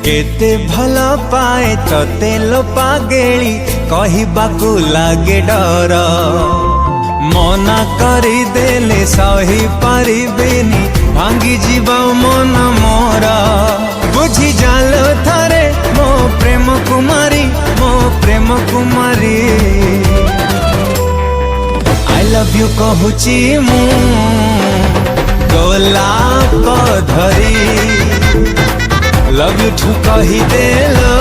केते भल पाए तते लो पागेली कहिबाकू लागे डर मना करी देले सही पारिबेनी भांगी जीव मन मोर बुझी जालो थारे मो प्रेम कुमारी आई लव यू कहूची मु गोलाप धरी लव यू ठू कही देलो